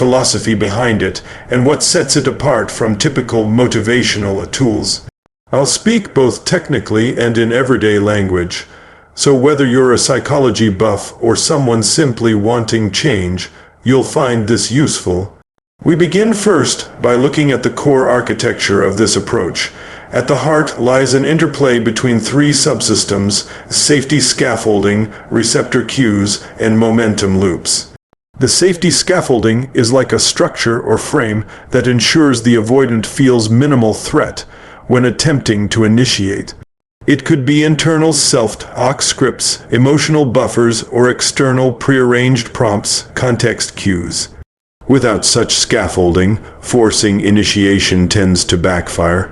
philosophy behind it, and what sets it apart from typical motivational tools. I'll speak both technically and in everyday language, so whether you're a psychology buff or someone simply wanting change, you'll find this useful. We begin first by looking at the core architecture of this approach. At the heart lies an interplay between three subsystems: safety scaffolding, receptor cues, and momentum loops. The safety scaffolding is like a structure or frame that ensures the avoidant feels minimal threat when attempting to initiate. It could be internal self-talk scripts, emotional buffers, or external prearranged prompts, context cues. Without such scaffolding, forcing initiation tends to backfire,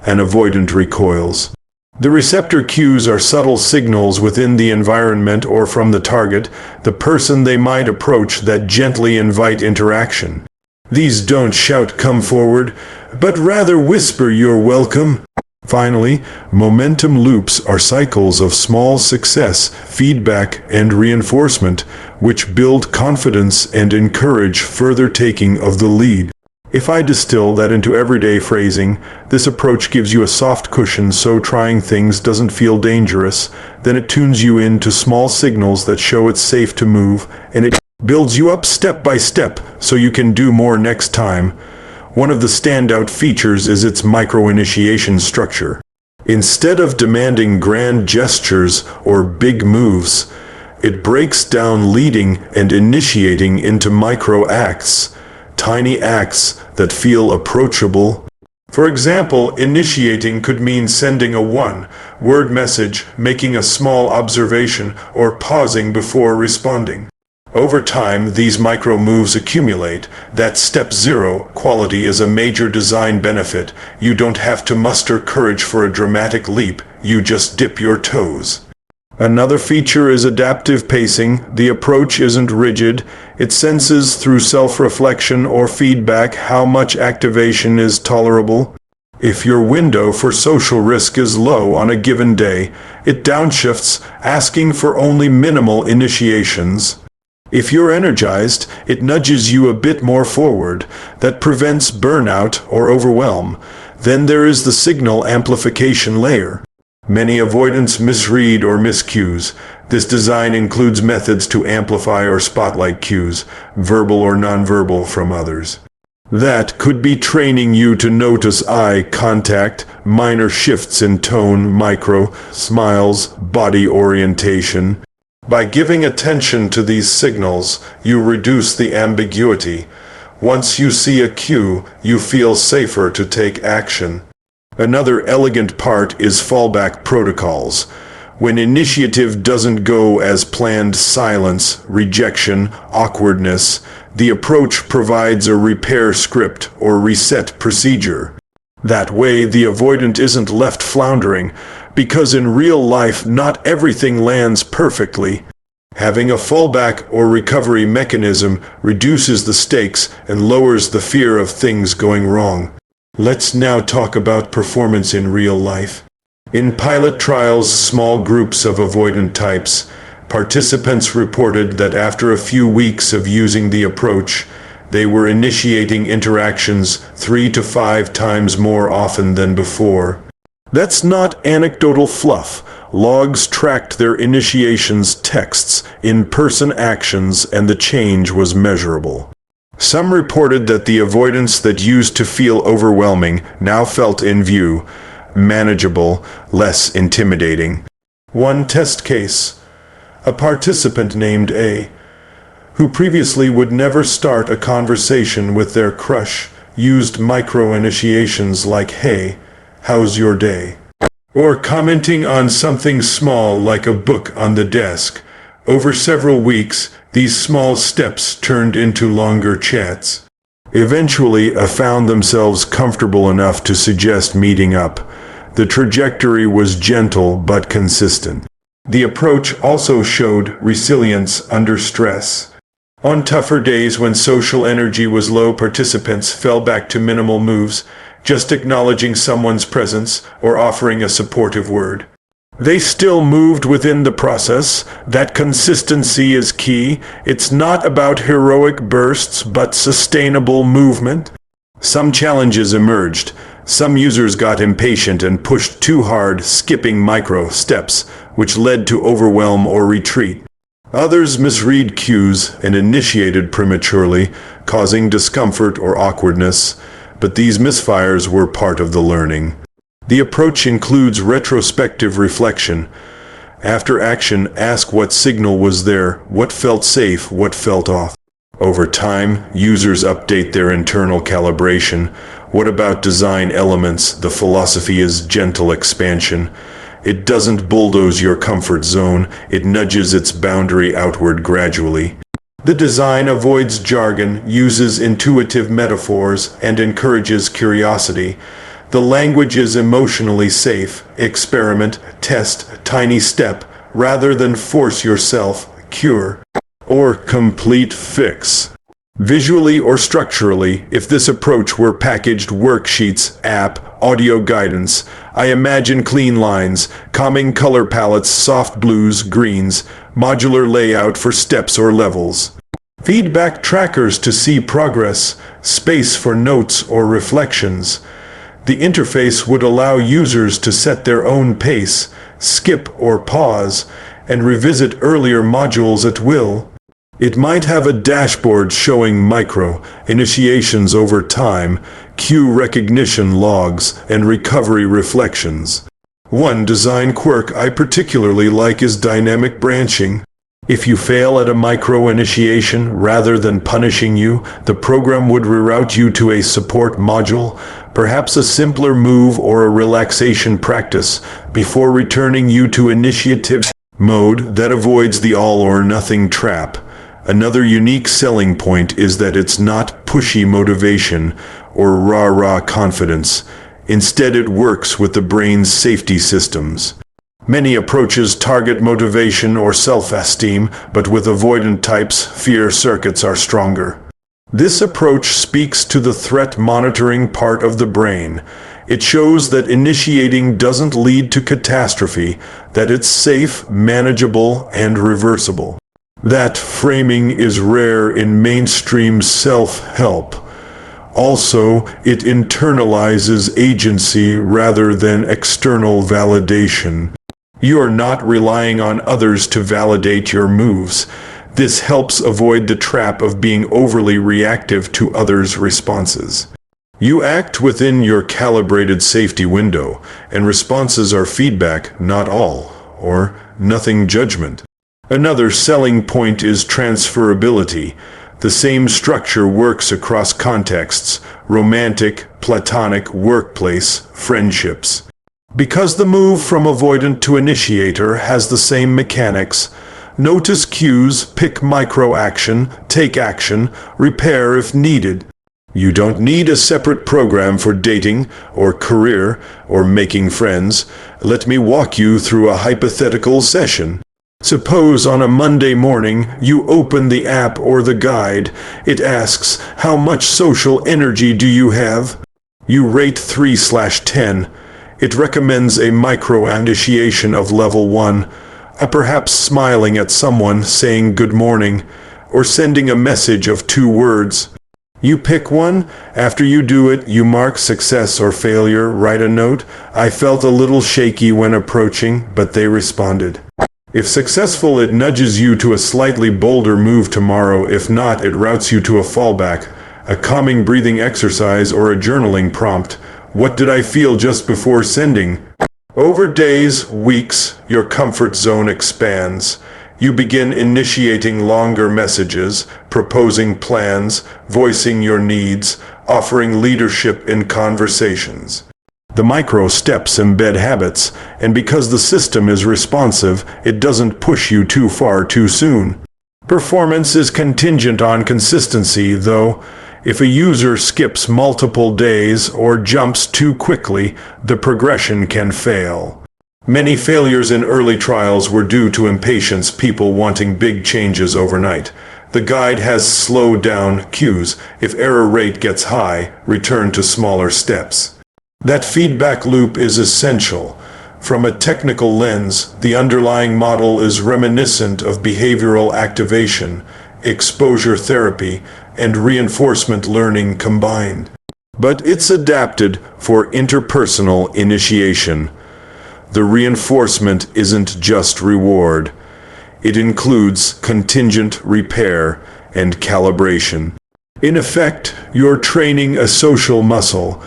and avoidant recoils. The receptor cues are subtle signals within the environment or from the target, the person they might approach, that gently invite interaction. These don't shout "come forward," but rather whisper "you're welcome." Finally, momentum loops are cycles of small success, feedback, and reinforcement, which build confidence and encourage further taking of the lead. If I distill that into everyday phrasing, this approach gives you a soft cushion so trying things doesn't feel dangerous, then it tunes you in to small signals that show it's safe to move, and it builds you up step by step so you can do more next time. One of the standout features is its micro-initiation structure. Instead of demanding grand gestures or big moves, it breaks down leading and initiating into micro-acts, tiny acts that feel approachable. For example, initiating could mean sending a one-word message, making a small observation, or pausing before responding. Over time, these micro-moves accumulate. That step zero quality is a major design benefit. You don't have to muster courage for a dramatic leap, you just dip your toes. Another feature is adaptive pacing. The approach isn't rigid. It senses through self-reflection or feedback how much activation is tolerable. If your window for social risk is low on a given day, it downshifts, asking for only minimal initiations. If you're energized, it nudges you a bit more forward. That prevents burnout or overwhelm. Then there is the signal amplification layer. Many avoidants misread or miscues. This design includes methods to amplify or spotlight cues, verbal or nonverbal, from others. That could be training you to notice eye contact, minor shifts in tone, micro smiles, body orientation. By giving attention to these signals, you reduce the ambiguity. Once you see a cue, you feel safer to take action. Another elegant part is fallback protocols. When initiative doesn't go as planned, silence, rejection, awkwardness, the approach provides a repair script or reset procedure. That way, the avoidant isn't left floundering, because in real life not everything lands perfectly. Having a fallback or recovery mechanism reduces the stakes and lowers the fear of things going wrong. Let's now talk about performance in real life. In pilot trials, small groups of avoidant types, participants reported that after a few weeks of using the approach, they were initiating interactions 3 to 5 times more often than before. That's not anecdotal fluff. Logs tracked their initiations, texts, in-person actions, and the change was measurable. Some reported that the avoidance that used to feel overwhelming now felt in view, manageable, less intimidating. One test case. A participant named A, who previously would never start a conversation with their crush, used micro-initiations like "Hey, how's your day?" or commenting on something small like a book on the desk. Over several weeks, these small steps turned into longer chats. Eventually, A found themselves comfortable enough to suggest meeting up. The trajectory was gentle but consistent. The approach also showed resilience under stress. On tougher days when social energy was low, participants fell back to minimal moves, just acknowledging someone's presence or offering a supportive word. They still moved within the process. That consistency is key. It's not about heroic bursts, but sustainable movement. Some challenges emerged. Some users got impatient and pushed too hard, skipping micro steps, which led to overwhelm or retreat. Others misread cues and initiated prematurely, causing discomfort or awkwardness, but these misfires were part of the learning. The approach includes retrospective reflection. After action, ask what signal was there, what felt safe, what felt off. Over time, users update their internal calibration. What about design elements? The philosophy is gentle expansion. It doesn't bulldoze your comfort zone, it nudges its boundary outward gradually. The design avoids jargon, uses intuitive metaphors, and encourages curiosity. The language is emotionally safe. Experiment, test, tiny step, rather than force yourself, cure, or complete fix. Visually or structurally, if this approach were packaged worksheets, app, audio guidance, I imagine clean lines, calming color palettes, soft blues, greens, modular layout for steps or levels. Feedback trackers to see progress, space for notes or reflections. The interface would allow users to set their own pace, skip or pause, and revisit earlier modules at will. It might have a dashboard showing micro initiations over time, cue recognition logs, and recovery reflections. One design quirk I particularly like is dynamic branching. If you fail at a micro initiation, rather than punishing you, the program would reroute you to a support module, perhaps a simpler move or a relaxation practice, before returning you to initiative mode that avoids the all-or-nothing trap. Another unique selling point is that it's not pushy motivation or rah-rah confidence. Instead, it works with the brain's safety systems. Many approaches target motivation or self-esteem, but with avoidant types, fear circuits are stronger. This approach speaks to the threat monitoring part of the brain. It shows that initiating doesn't lead to catastrophe, that it's safe, manageable, and reversible. That framing is rare in mainstream self-help. Also, it internalizes agency rather than external validation. You are not relying on others to validate your moves. This helps avoid the trap of being overly reactive to others' responses. You act within your calibrated safety window, and responses are feedback, not all, or nothing judgment. Another selling point is transferability. The same structure works across contexts: romantic, platonic, workplace, friendships. Because the move from avoidant to initiator has the same mechanics, notice cues, pick micro-action, take action, repair if needed. You don't need a separate program for dating, or career, or making friends. Let me walk you through a hypothetical session. Suppose on a Monday morning you open the app or the guide. It asks, how much social energy do you have? You rate 3/10. It recommends a micro-initiation of level 1, perhaps smiling at someone, saying good morning, or sending a message of 2 words. You pick one. After you do it, you mark success or failure, write a note. I felt a little shaky when approaching, but they responded. If successful, it nudges you to a slightly bolder move tomorrow. If not, it routes you to a fallback, a calming breathing exercise, or a journaling prompt. What did I feel just before sending? Over days, weeks, your comfort zone expands. You begin initiating longer messages, proposing plans, voicing your needs, offering leadership in conversations. The micro steps embed habits, and because the system is responsive, it doesn't push you too far too soon. Performance is contingent on consistency, though. If a user skips multiple days or jumps too quickly, the progression can fail. Many failures in early trials were due to impatience, people wanting big changes overnight. The guide has slow down cues. If error rate gets high, return to smaller steps. That feedback loop is essential. From a technical lens, the underlying model is reminiscent of behavioral activation, exposure therapy, and reinforcement learning combined. But it's adapted for interpersonal initiation. The reinforcement isn't just reward. It includes contingent repair and calibration. In effect, you're training a social muscle.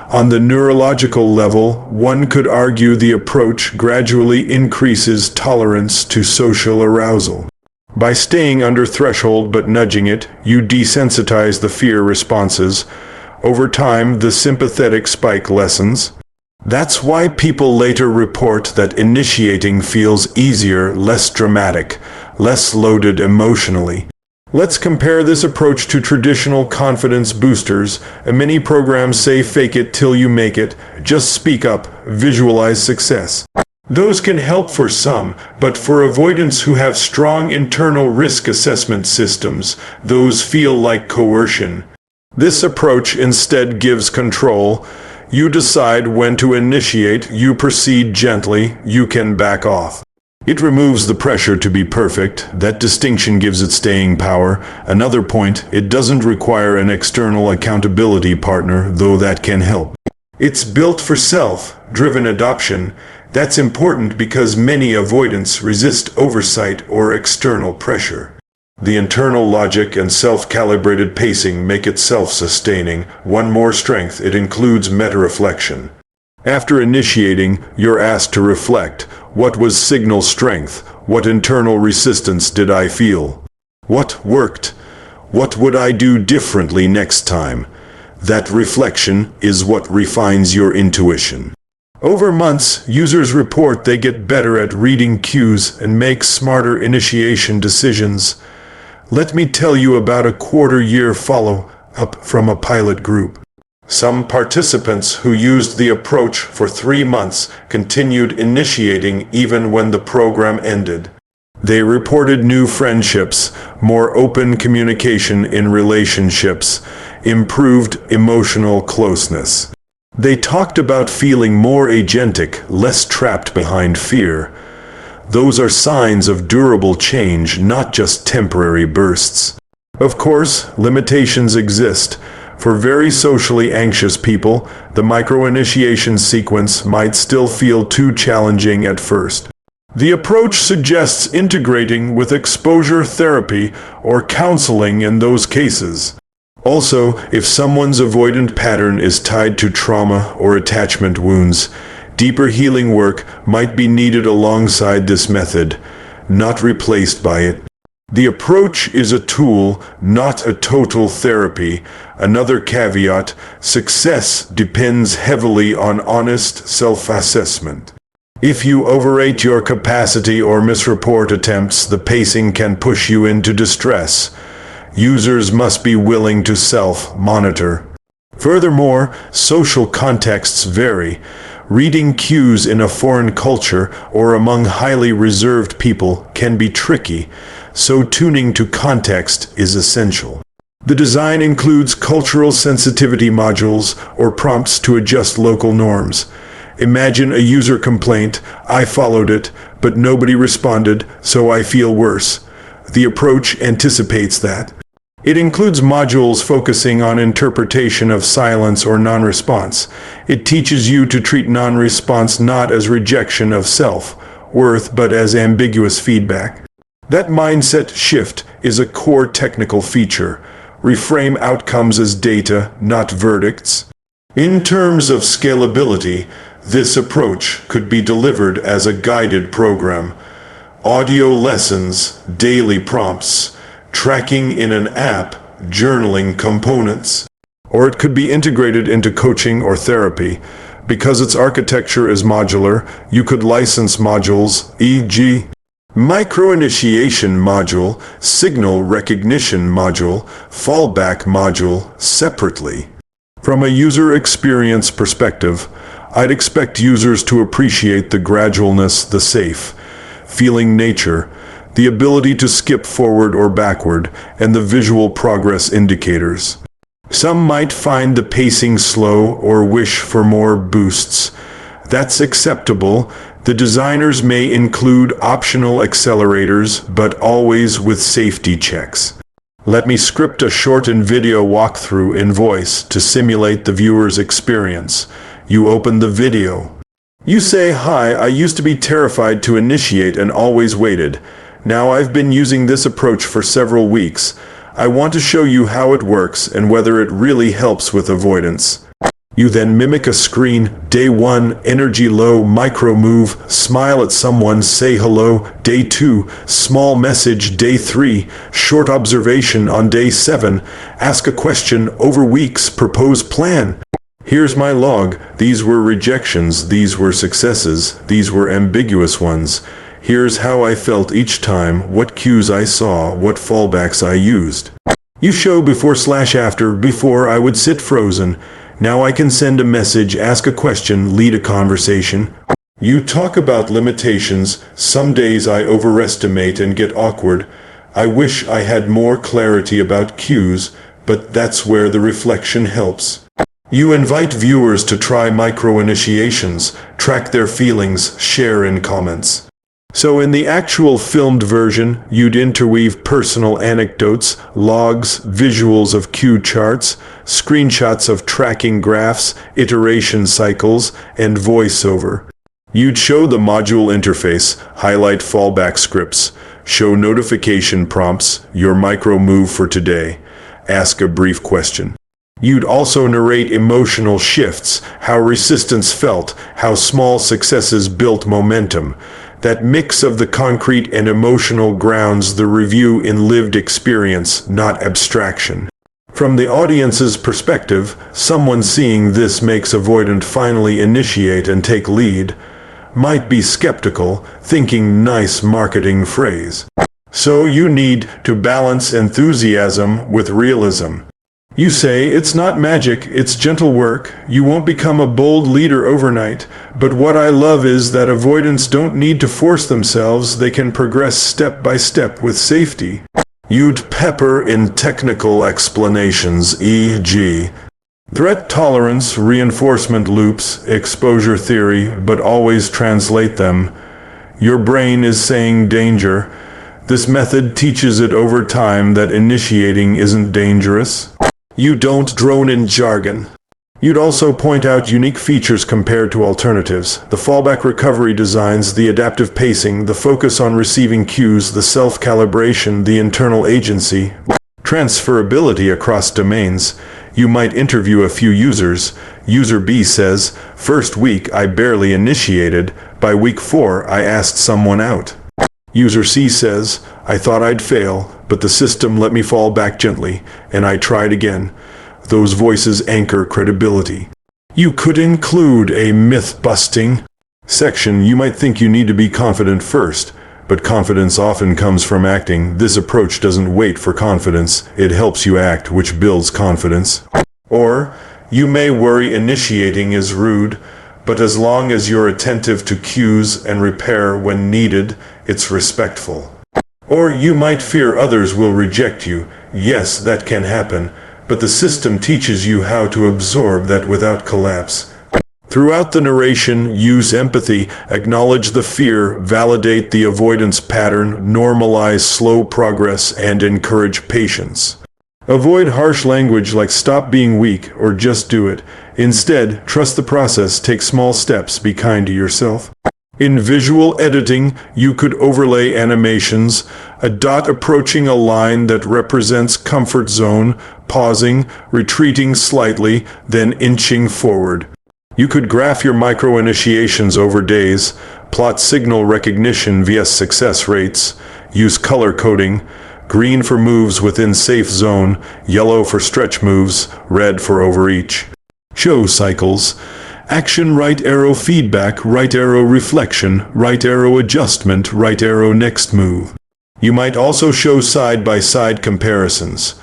On the neurological level, one could argue the approach gradually increases tolerance to social arousal. By staying under threshold but nudging it, you desensitize the fear responses. Over time, the sympathetic spike lessens. That's why people later report that initiating feels easier, less dramatic, less loaded emotionally. Let's compare this approach to traditional confidence boosters. Many programs say fake it till you make it, just speak up, visualize success. Those can help for some, but for avoidants who have strong internal risk assessment systems, those feel like coercion. This approach instead gives control. You decide when to initiate, you proceed gently, you can back off. It removes the pressure to be perfect. That distinction gives it staying power. Another point, it doesn't require an external accountability partner, though that can help. It's built for self-driven adoption. That's important because many avoidants resist oversight or external pressure. The internal logic and self-calibrated pacing make it self-sustaining. One more strength, it includes meta-reflection. After initiating, you're asked to reflect. What was signal strength? What internal resistance did I feel? What worked? What would I do differently next time? That reflection is what refines your intuition. Over months, users report they get better at reading cues and make smarter initiation decisions. Let me tell you about a quarter-year follow-up from a pilot group. Some participants who used the approach for 3 months continued initiating even when the program ended. They reported new friendships, more open communication in relationships, improved emotional closeness. They talked about feeling more agentic, less trapped behind fear. Those are signs of durable change, not just temporary bursts. Of course, limitations exist. For very socially anxious people, the micro-initiation sequence might still feel too challenging at first. The approach suggests integrating with exposure therapy or counseling in those cases. Also, if someone's avoidant pattern is tied to trauma or attachment wounds, deeper healing work might be needed alongside this method, not replaced by it. The approach is a tool, not a total therapy. Another caveat, success depends heavily on honest self-assessment. If you overrate your capacity or misreport attempts, the pacing can push you into distress. Users must be willing to self-monitor. Furthermore, social contexts vary. Reading cues in a foreign culture or among highly reserved people can be tricky, so tuning to context is essential. The design includes cultural sensitivity modules or prompts to adjust local norms. Imagine a user complaint, I followed it, but nobody responded, so I feel worse. The approach anticipates that. It includes modules focusing on interpretation of silence or non-response. It teaches you to treat non-response not as rejection of self-worth, but as ambiguous feedback. That mindset shift is a core technical feature. Reframe outcomes as data, not verdicts. In terms of scalability, this approach could be delivered as a guided program. Audio lessons, daily prompts, tracking in an app, journaling components. Or it could be integrated into coaching or therapy. Because its architecture is modular, you could license modules, e.g., micro-initiation module, signal recognition module, fallback module, separately. From a user experience perspective, I'd expect users to appreciate the gradualness, the safe, feeling nature, the ability to skip forward or backward, and the visual progress indicators. Some might find the pacing slow or wish for more boosts. That's acceptable. The designers may include optional accelerators, but always with safety checks. Let me script a shortened video walkthrough in voice to simulate the viewer's experience. You open the video. You say, "Hi, I used to be terrified to initiate and always waited. Now I've been using this approach for several weeks. I want to show you how it works and whether it really helps with avoidance." You then mimic a screen. Day 1, energy low, micro move, smile at someone, say hello. Day 2, small message. Day 3, short observation. On day 7, ask a question. Over weeks, propose plan. Here's my log. These were rejections, these were successes, these were ambiguous ones. Here's how I felt each time, what cues I saw, what fallbacks I used. You show before/after. Before, I would sit frozen. Now I can send a message, ask a question, lead a conversation. You talk about limitations. Some days I overestimate and get awkward. I wish I had more clarity about cues, but that's where the reflection helps. You invite viewers to try micro-initiations, track their feelings, share in comments. So in the actual filmed version, you'd interweave personal anecdotes, logs, visuals of cue charts, screenshots of tracking graphs, iteration cycles, and voiceover. You'd show the module interface, highlight fallback scripts, show notification prompts, your micro move for today, ask a brief question. You'd also narrate emotional shifts, how resistance felt, how small successes built momentum. That mix of the concrete and emotional grounds the review in lived experience, not abstraction. From the audience's perspective, someone seeing this makes Avoidant finally initiate and take lead. Might be skeptical, thinking nice marketing phrase. So you need to balance enthusiasm with realism. You say, it's not magic, it's gentle work. You won't become a bold leader overnight. But what I love is that avoidants don't need to force themselves. They can progress step by step with safety. You'd pepper in technical explanations, e.g., threat tolerance, reinforcement loops, exposure theory, but always translate them. Your brain is saying danger. This method teaches it over time that initiating isn't dangerous. You don't drone in jargon. You'd also point out unique features compared to alternatives, the fallback recovery designs, the adaptive pacing, the focus on receiving cues, the self-calibration, the internal agency, transferability across domains. You might interview a few users. User B says, "First week I barely initiated. By week 4 I asked someone out." User C says, "I thought I'd fail, but the system let me fall back gently, and I tried again." Those voices anchor credibility. You could include a myth-busting section. You might think you need to be confident first, but confidence often comes from acting. This approach doesn't wait for confidence. It helps you act, which builds confidence. Or, you may worry initiating is rude, but as long as you're attentive to cues and repair when needed, it's respectful. Or you might fear others will reject you. Yes, that can happen, but the system teaches you how to absorb that without collapse. Throughout the narration, use empathy, acknowledge the fear, validate the avoidance pattern, normalize slow progress, and encourage patience. Avoid harsh language like "stop being weak" or "just do it." Instead, trust the process, take small steps, be kind to yourself. In visual editing, you could overlay animations, a dot approaching a line that represents comfort zone, pausing, retreating slightly, then inching forward. You could graph your micro-initiations over days, plot signal recognition via success rates, use color coding, green for moves within safe zone, yellow for stretch moves, red for overreach. Show cycles. Action right arrow feedback, right arrow reflection, right arrow adjustment, right arrow next move. You might also show side-by-side comparisons.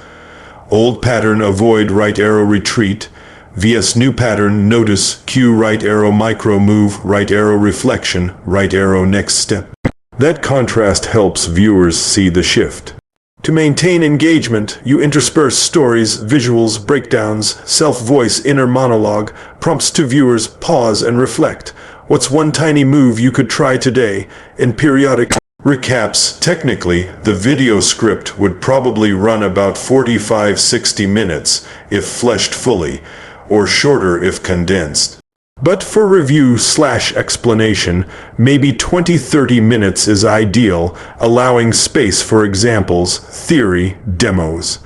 Old pattern, avoid, right arrow retreat. vs new pattern, notice, cue, right arrow micro move, right arrow reflection, right arrow next step. That contrast helps viewers see the shift. To maintain engagement, you intersperse stories, visuals, breakdowns, self-voice, inner monologue, prompts to viewers pause and reflect. What's one tiny move you could try today? And periodic recaps. Technically, the video script would probably run about 45-60 minutes if fleshed fully, or shorter if condensed. But for review/explanation, maybe 20-30 minutes is ideal, allowing space for examples, theory, demos.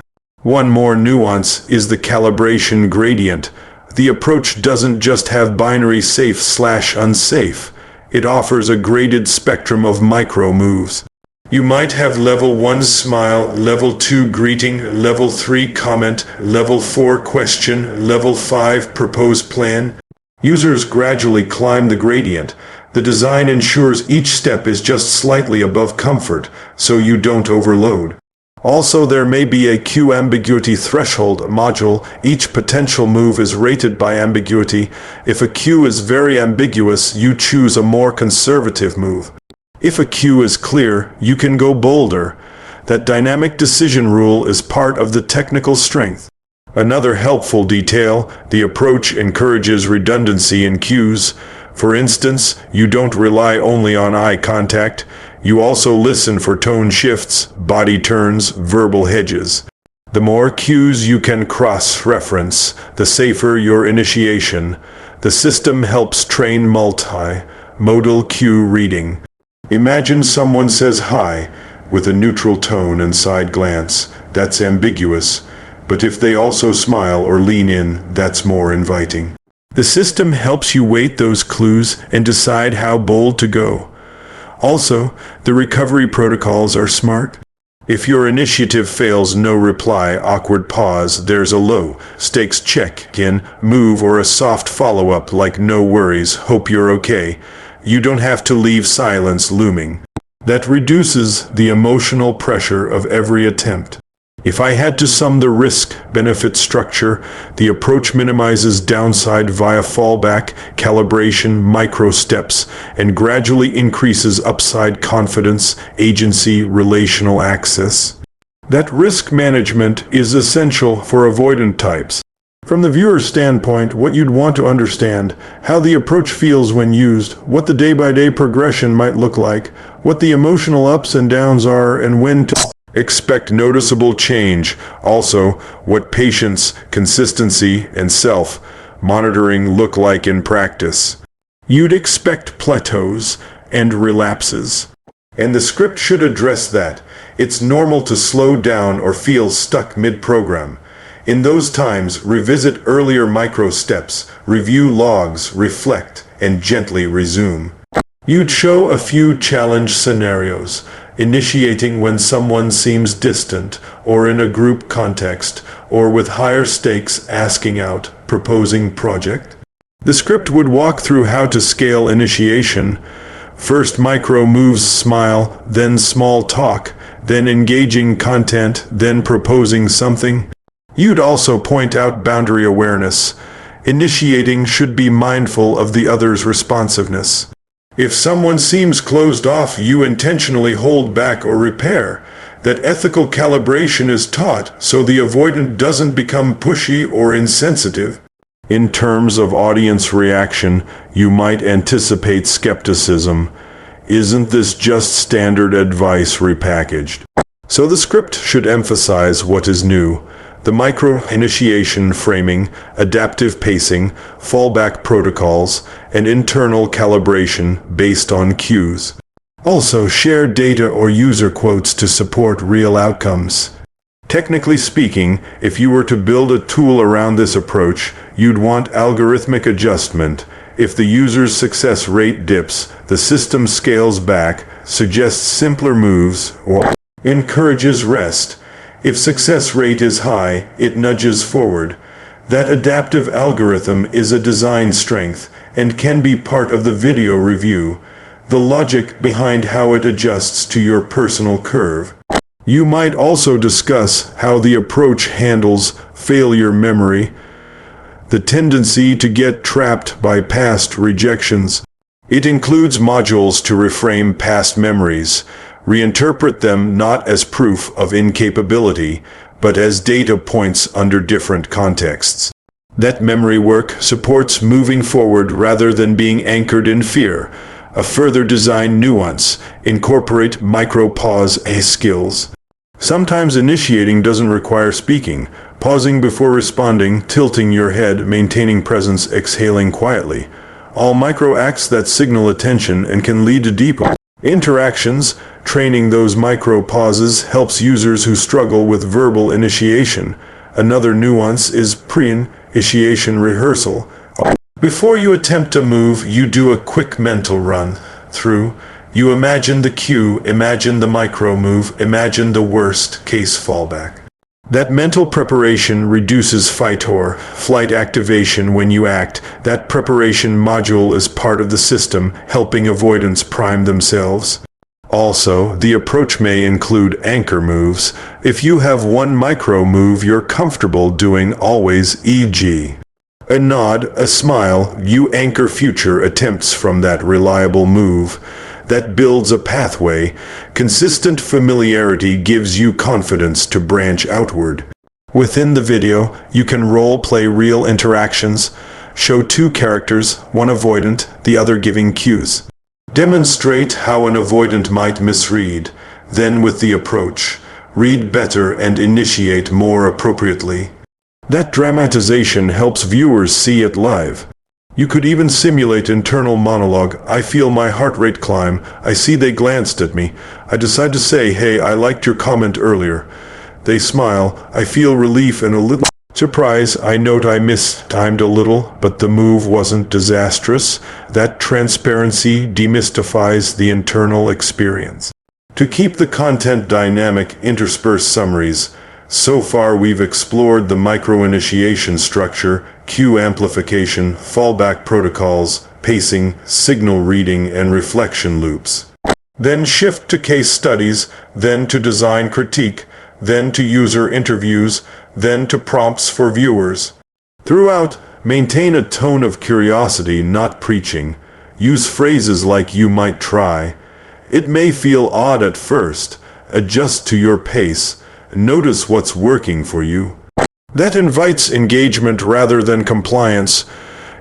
One more nuance is the calibration gradient. The approach doesn't just have binary safe/unsafe. It offers a graded spectrum of micro moves. You might have level 1 smile, level 2 greeting, level 3 comment, level 4 question, level 5 propose plan. Users gradually climb the gradient. The design ensures each step is just slightly above comfort, so you don't overload. Also, there may be a cue ambiguity threshold module. Each potential move is rated by ambiguity. If a cue is very ambiguous, you choose a more conservative move. If a cue is clear, you can go bolder. That dynamic decision rule is part of the technical strength. Another helpful detail, the approach encourages redundancy in cues. For instance, you don't rely only on eye contact. You also listen for tone shifts, body turns, verbal hedges. The more cues you can cross-reference, the safer your initiation. The system helps train multi-modal cue reading. Imagine someone says hi with a neutral tone and side glance. That's ambiguous. But if they also smile or lean in, that's more inviting. The system helps you weight those clues and decide how bold to go. Also, the recovery protocols are smart. If your initiative fails, no reply, awkward pause, there's a low-stakes check-in, move, or a soft follow-up like no worries, hope you're okay. You don't have to leave silence looming. That reduces the emotional pressure of every attempt. If I had to sum the risk-benefit structure, the approach minimizes downside via fallback, calibration, micro steps, and gradually increases upside confidence, agency, relational access. That risk management is essential for avoidant types. From the viewer's standpoint, what you'd want to understand, how the approach feels when used, what the day-by-day progression might look like, what the emotional ups and downs are, and when to expect noticeable change. Also, what patience, consistency, and self-monitoring look like in practice. You'd expect plateaus and relapses. And the script should address that. It's normal to slow down or feel stuck mid-program. In those times, revisit earlier micro steps, review logs, reflect, and gently resume. You'd show a few challenge scenarios, initiating when someone seems distant, or in a group context, or with higher stakes, asking out, proposing project. The script would walk through how to scale initiation. First micro moves, smile, then small talk, then engaging content, then proposing something. You'd also point out boundary awareness. Initiating should be mindful of the other's responsiveness. If someone seems closed off, you intentionally hold back or repair. That ethical calibration is taught so the avoidant doesn't become pushy or insensitive. In terms of audience reaction, you might anticipate skepticism. Isn't this just standard advice repackaged? So the script should emphasize what is new. The micro-initiation framing, adaptive pacing, fallback protocols, and internal calibration based on cues. Also, share data or user quotes to support real outcomes. Technically speaking, if you were to build a tool around this approach, you'd want algorithmic adjustment. If the user's success rate dips, the system scales back, suggests simpler moves, or encourages rest. If success rate is high, it nudges forward. That adaptive algorithm is a design strength and can be part of the video review, the logic behind how it adjusts to your personal curve. You might also discuss how the approach handles failure memory, the tendency to get trapped by past rejections. It includes modules to reframe past memories, reinterpret them not as proof of incapability, but as data points under different contexts. That memory work supports moving forward rather than being anchored in fear. A further design nuance: incorporate micro-pause skills. Sometimes initiating doesn't require speaking. Pausing before responding, tilting your head, maintaining presence, exhaling quietly. All micro-acts that signal attention and can lead to deeper interactions. Training those micro-pauses helps users who struggle with verbal initiation. Another nuance is pre-initiation rehearsal. Before you attempt to move, you do a quick mental run through. You imagine the cue, imagine the micro-move, imagine the worst-case fallback. That mental preparation reduces fight or flight activation when you act. That preparation module is part of the system, helping avoidants prime themselves. Also, the approach may include anchor moves. If you have one micro move you're comfortable doing always, e.g. a nod, a smile, you anchor future attempts from that reliable move. That builds a pathway. Consistent familiarity gives you confidence to branch outward. Within the video, you can role-play real interactions. Show two characters, one avoidant, the other giving cues. Demonstrate how an avoidant might misread. Then with the approach, read better and initiate more appropriately. That dramatization helps viewers see it live. You could even simulate internal monologue. I feel my heart rate climb. I see they glanced at me. I decide to say, hey, I liked your comment earlier. They smile. I feel relief and a little surprise. I note I mistimed a little, but the move wasn't disastrous. That transparency demystifies the internal experience. To keep the content dynamic, intersperse summaries. So far we've explored the micro-initiation structure, cue amplification, fallback protocols, pacing, signal reading, and reflection loops. Then shift to case studies, then to design critique, then to user interviews, then to prompts for viewers. Throughout, maintain a tone of curiosity, not preaching. Use phrases like "you might try." It may feel odd at first. Adjust to your pace. Notice what's working for you. That invites engagement rather than compliance.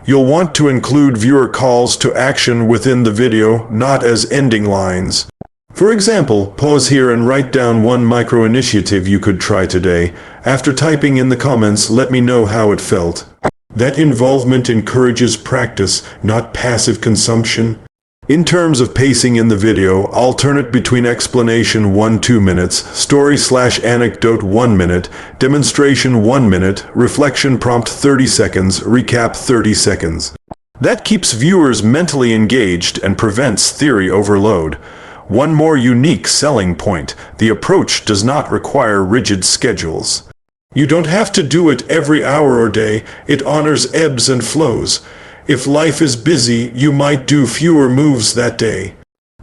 You'll want to include viewer calls to action within the video, not as ending lines. For example, pause here and write down one micro-initiative you could try today. After typing in the comments, let me know how it felt. That involvement encourages practice, not passive consumption. In terms of pacing in the video, alternate between explanation 1-2 minutes, story/anecdote 1 minute, demonstration 1 minute, reflection prompt 30 seconds, recap 30 seconds. That keeps viewers mentally engaged and prevents theory overload. One more unique selling point: the approach does not require rigid schedules. You don't have to do it every hour or day. It honors ebbs and flows. If life is busy, you might do fewer moves that day.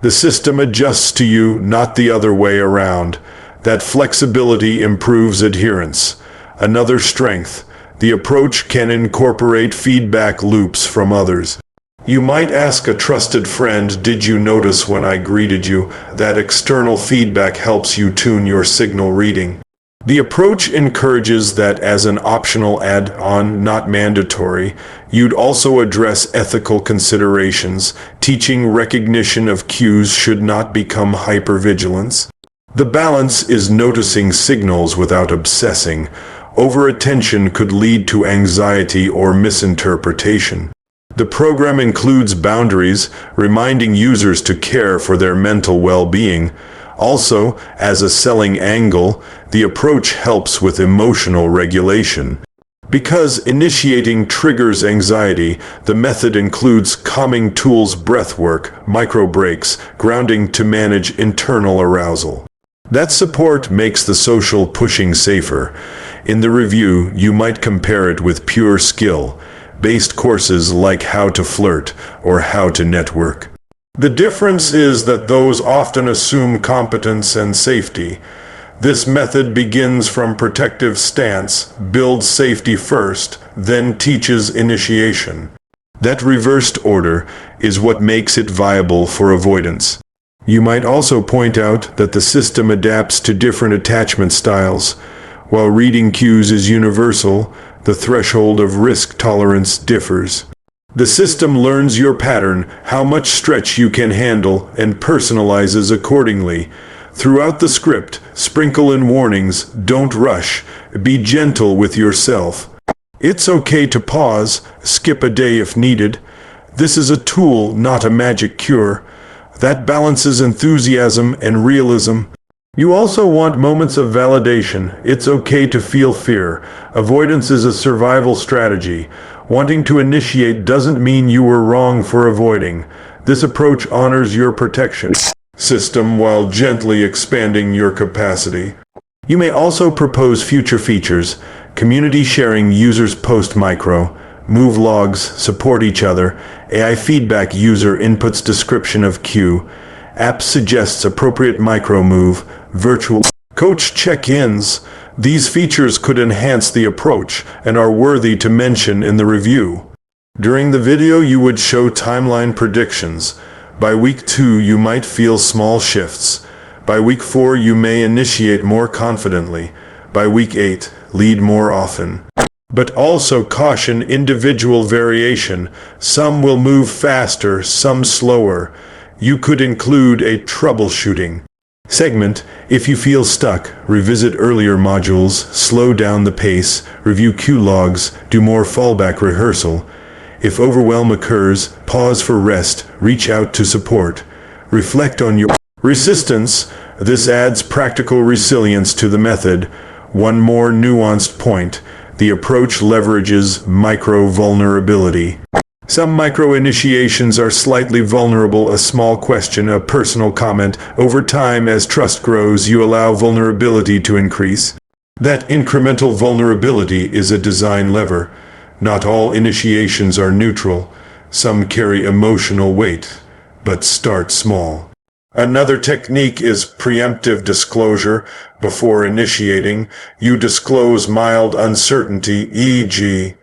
The system adjusts to you, not the other way around. That flexibility improves adherence. Another strength: the approach can incorporate feedback loops from others. You might ask a trusted friend, "Did you notice when I greeted you?" That external feedback helps you tune your signal reading. The approach encourages that as an optional add-on, not mandatory. You'd also address ethical considerations. Teaching recognition of cues should not become hypervigilance. The balance is noticing signals without obsessing. Overattention could lead to anxiety or misinterpretation. The program includes boundaries, reminding users to care for their mental well-being. Also, as a selling angle, the approach helps with emotional regulation. Because initiating triggers anxiety, the method includes calming tools, breathwork, micro breaks, grounding to manage internal arousal. That support makes the social pushing safer. In the review, you might compare it with pure skill-based courses like How to Flirt or How to Network. The difference is that those often assume competence and safety. This method begins from protective stance, builds safety first, then teaches initiation. That reversed order is what makes it viable for avoidance. You might also point out that the system adapts to different attachment styles. While reading cues is universal, The threshold of risk tolerance differs. The system learns your pattern, how much stretch you can handle, and personalizes accordingly. Throughout the script, sprinkle in warnings, don't rush, be gentle with yourself. It's okay to pause, skip a day if needed. This is a tool, not a magic cure. That balances enthusiasm and realism. You also want moments of validation. It's okay to feel fear. Avoidance is a survival strategy. Wanting to initiate doesn't mean you were wrong for avoiding. This approach honors your protection system while gently expanding your capacity. You may also propose future features. Community sharing, users post micro, move logs, support each other, AI feedback, user inputs description of queue, app suggests appropriate micro move, virtual coach check-ins. These features could enhance the approach and are worthy to mention in the review. During the video, you would show timeline predictions. By week 2, you might feel small shifts. By week 4, you may initiate more confidently. By week 8, lead more often. But also caution individual variation. Some will move faster, some slower. You could include a troubleshooting segment. If you feel stuck, revisit earlier modules, slow down the pace, review queue logs, do more fallback rehearsal. If overwhelm occurs, pause for rest, reach out to support. Reflect on your resistance. This adds practical resilience to the method. One more nuanced point. The approach leverages micro-vulnerability. Some micro-initiations are slightly vulnerable. A small question, a personal comment. Over time, as trust grows, you allow vulnerability to increase. That incremental vulnerability is a design lever. Not all initiations are neutral. Some carry emotional weight, but start small. Another technique is preemptive disclosure. Before initiating, you disclose mild uncertainty, e.g.,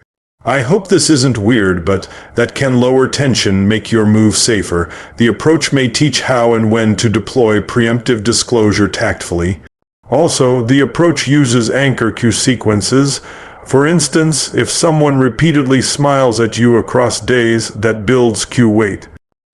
I hope this isn't weird, but that can lower tension, make your move safer. The approach may teach how and when to deploy preemptive disclosure tactfully. Also, the approach uses anchor cue sequences. For instance, if someone repeatedly smiles at you across days, that builds cue weight.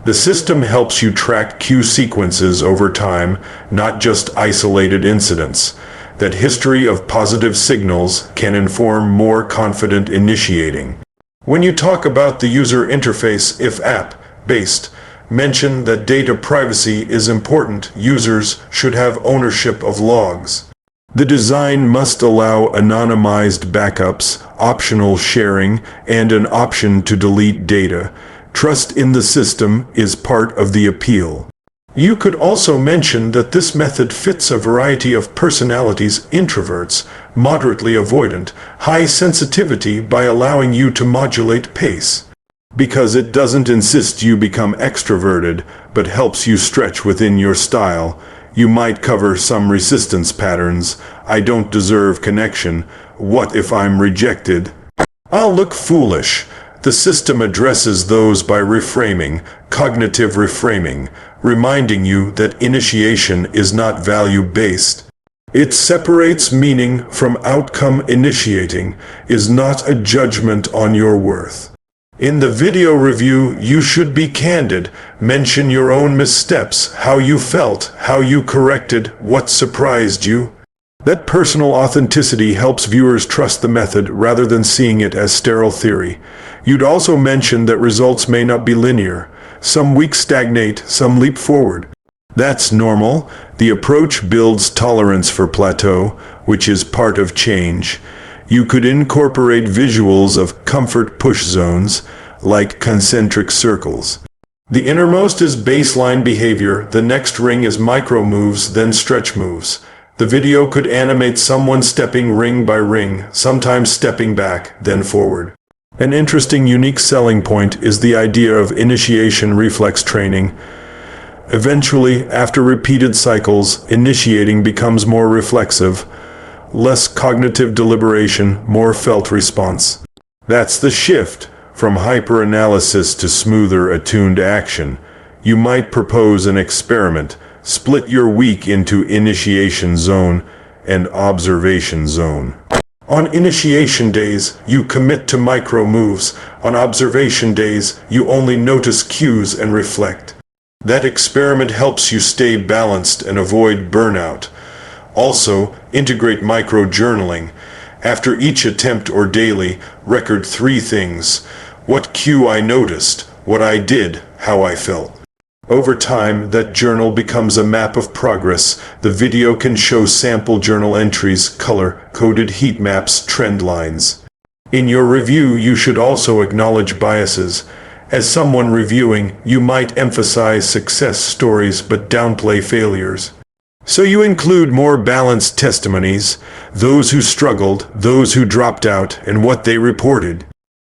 The system helps you track cue sequences over time, not just isolated incidents. That history of positive signals can inform more confident initiating. When you talk about the user interface, if app-based, mention that data privacy is important. Users should have ownership of logs. The design must allow anonymized backups, optional sharing, and an option to delete data. Trust in the system is part of the appeal. You could also mention that this method fits a variety of personalities: introverts, moderately avoidant, high sensitivity, by allowing you to modulate pace. Because it doesn't insist you become extroverted, but helps you stretch within your style. You might cover some resistance patterns. I don't deserve connection. What if I'm rejected? I'll look foolish. The system addresses those by reframing, cognitive reframing, reminding you that initiation is not value-based. It separates meaning from outcome. Initiating is not a judgment on your worth. In the video review, you should be candid. Mention your own missteps, how you felt, how you corrected, what surprised you. That personal authenticity helps viewers trust the method rather than seeing it as sterile theory. You'd also mention that results may not be linear. Some weeks stagnate, some leap forward. That's normal. The approach builds tolerance for plateau, which is part of change. You could incorporate visuals of comfort push zones, like concentric circles. The innermost is baseline behavior, the next ring is micro moves, then stretch moves. The video could animate someone stepping ring by ring, sometimes stepping back, then forward. An interesting, unique selling point is the idea of initiation reflex training. Eventually, after repeated cycles, initiating becomes more reflexive. Less cognitive deliberation, more felt response. That's the shift from hyper-analysis to smoother, attuned action. You might propose an experiment. Split your week into initiation zone and observation zone. On initiation days, you commit to micro moves. On observation days, you only notice cues and reflect. That experiment helps you stay balanced and avoid burnout. Also, integrate micro-journaling. After each attempt or daily, record 3 things: what cue I noticed, what I did, how I felt. Over time, that journal becomes a map of progress. The video can show sample journal entries, color-coded heat maps, trend lines. In your review, you should also acknowledge biases. As someone reviewing, you might emphasize success stories but downplay failures. So you include more balanced testimonies, those who struggled, those who dropped out, and what they reported.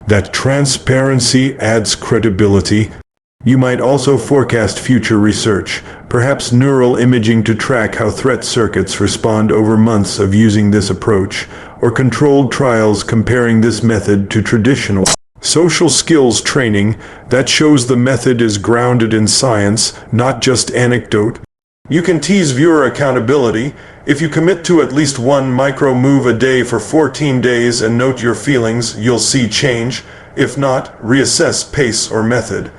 That transparency adds credibility. You might also forecast future research, perhaps neural imaging to track how threat circuits respond over months of using this approach, or controlled trials comparing this method to traditional social skills training that shows the method is grounded in science, not just anecdote. You can tease viewer accountability. If you commit to at least 1 micro move a day for 14 days and note your feelings, you'll see change. If not, reassess pace or method.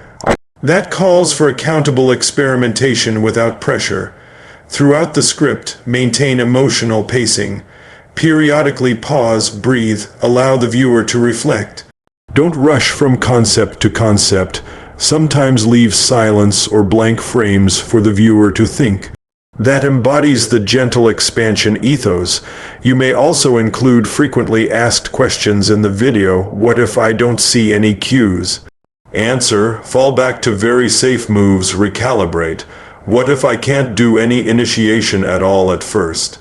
That calls for accountable experimentation without pressure. Throughout the script, maintain emotional pacing. Periodically pause, breathe, allow the viewer to reflect. Don't rush from concept to concept. Sometimes leave silence or blank frames for the viewer to think. That embodies the gentle expansion ethos. You may also include frequently asked questions in the video. What if I don't see any cues? Answer, fall back to very safe moves, recalibrate. What if I can't do any initiation at all at first?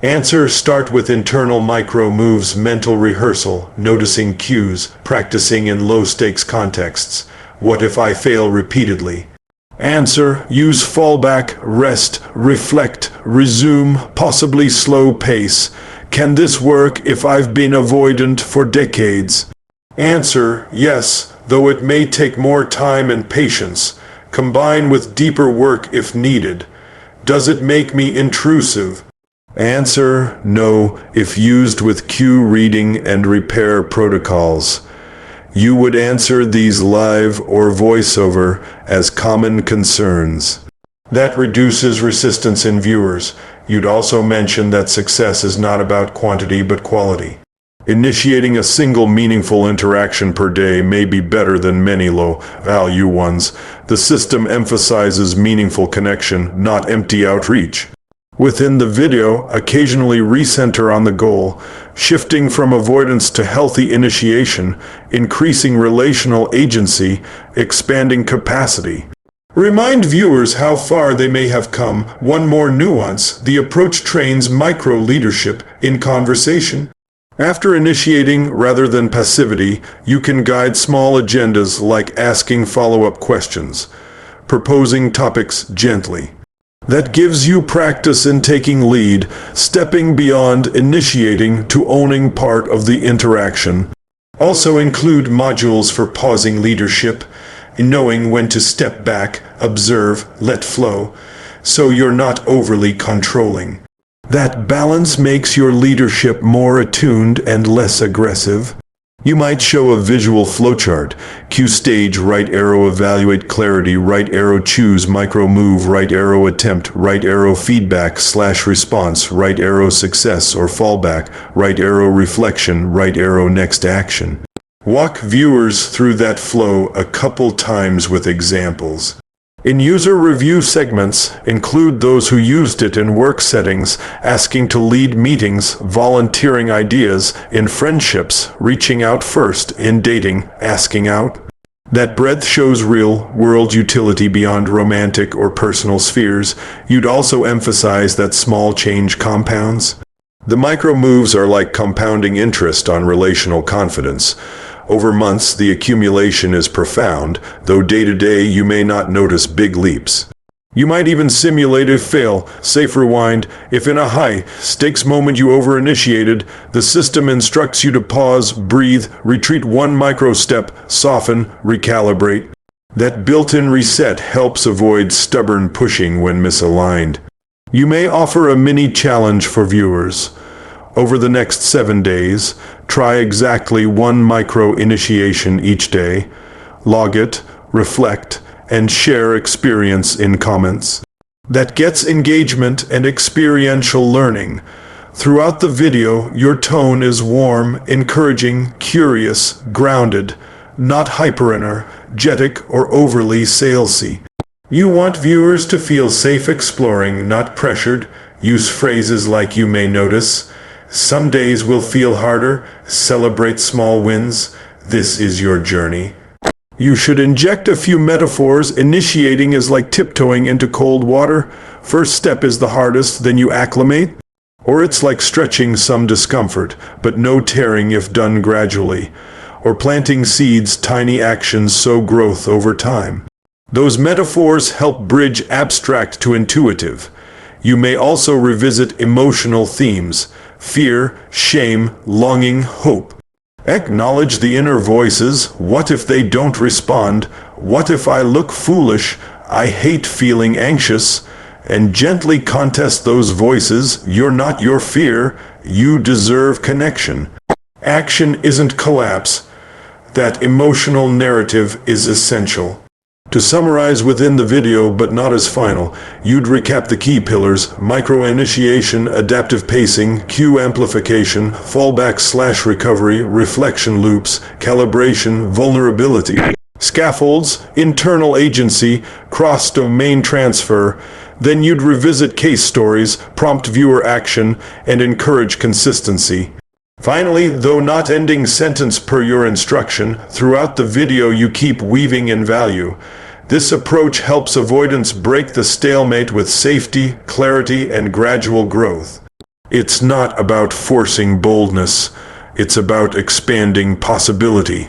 Answer, start with internal micro moves, mental rehearsal, noticing cues, practicing in low-stakes contexts. What if I fail repeatedly? Answer, use fallback, rest, reflect, resume, possibly slow pace. Can this work if I've been avoidant for decades? Answer, yes, though it may take more time and patience. Combine with deeper work if needed. Does it make me intrusive? Answer, no, if used with cue reading and repair protocols. You would answer these live or voiceover as common concerns. That reduces resistance in viewers. You'd also mention that success is not about quantity but quality. Initiating a single meaningful interaction per day may be better than many low-value ones. The system emphasizes meaningful connection, not empty outreach. Within the video, occasionally recenter on the goal, shifting from avoidance to healthy initiation, increasing relational agency, expanding capacity. Remind viewers how far they may have come. One more nuance, the approach trains micro-leadership in conversation. After initiating rather than passivity, you can guide small agendas like asking follow-up questions, proposing topics gently. That gives you practice in taking lead, stepping beyond initiating to owning part of the interaction. Also include modules for pausing leadership, knowing when to step back, observe, let flow, so you're not overly controlling. That balance makes your leadership more attuned and less aggressive. You might show a visual flowchart. Cue stage, right arrow evaluate clarity, right arrow choose micro move, right arrow attempt, right arrow feedback / response, right arrow success or fallback, right arrow reflection, right arrow next action. Walk viewers through that flow a couple times with examples. In user review segments, include those who used it in work settings, asking to lead meetings, volunteering ideas, in friendships, reaching out first, in dating, asking out. That breadth shows real-world utility beyond romantic or personal spheres. You'd also emphasize that small change compounds. The micro moves are like compounding interest on relational confidence. Over months, the accumulation is profound, though day-to-day you may not notice big leaps. You might even simulate a fail, safe rewind. If in a high-stakes moment you over-initiated, the system instructs you to pause, breathe, retreat 1 micro-step, soften, recalibrate. That built-in reset helps avoid stubborn pushing when misaligned. You may offer a mini challenge for viewers. Over the next 7 days, try exactly one micro-initiation each day. Log it, reflect, and share experience in comments. That gets engagement and experiential learning. Throughout the video, your tone is warm, encouraging, curious, grounded, not hyper-energetic or overly salesy. You want viewers to feel safe exploring, not pressured. Use phrases like "you may notice," "some days will feel harder," "celebrate small wins," "this is your journey." You should inject a few metaphors. Initiating is like tiptoeing into cold water. First step is the hardest, then you acclimate. Or it's like stretching some discomfort, but no tearing if done gradually. Or planting seeds, tiny actions sow growth over time. Those metaphors help bridge abstract to intuitive. You may also revisit emotional themes: fear, shame, longing, hope. Acknowledge the inner voices. What if they don't respond? What if I look foolish? I hate feeling anxious. And gently contest those voices. You're not your fear. You deserve connection. Action isn't collapse. That emotional narrative is essential. To summarize within the video but not as final, you'd recap the key pillars: micro-initiation, adaptive pacing, cue amplification, fallback/recovery, reflection loops, calibration, vulnerability, scaffolds, internal agency, cross-domain transfer. Then you'd revisit case stories, prompt viewer action, and encourage consistency. Finally, though not ending sentence per your instruction, throughout the video you keep weaving in value. This approach helps avoidance break the stalemate with safety, clarity, and gradual growth. It's not about forcing boldness. It's about expanding possibility.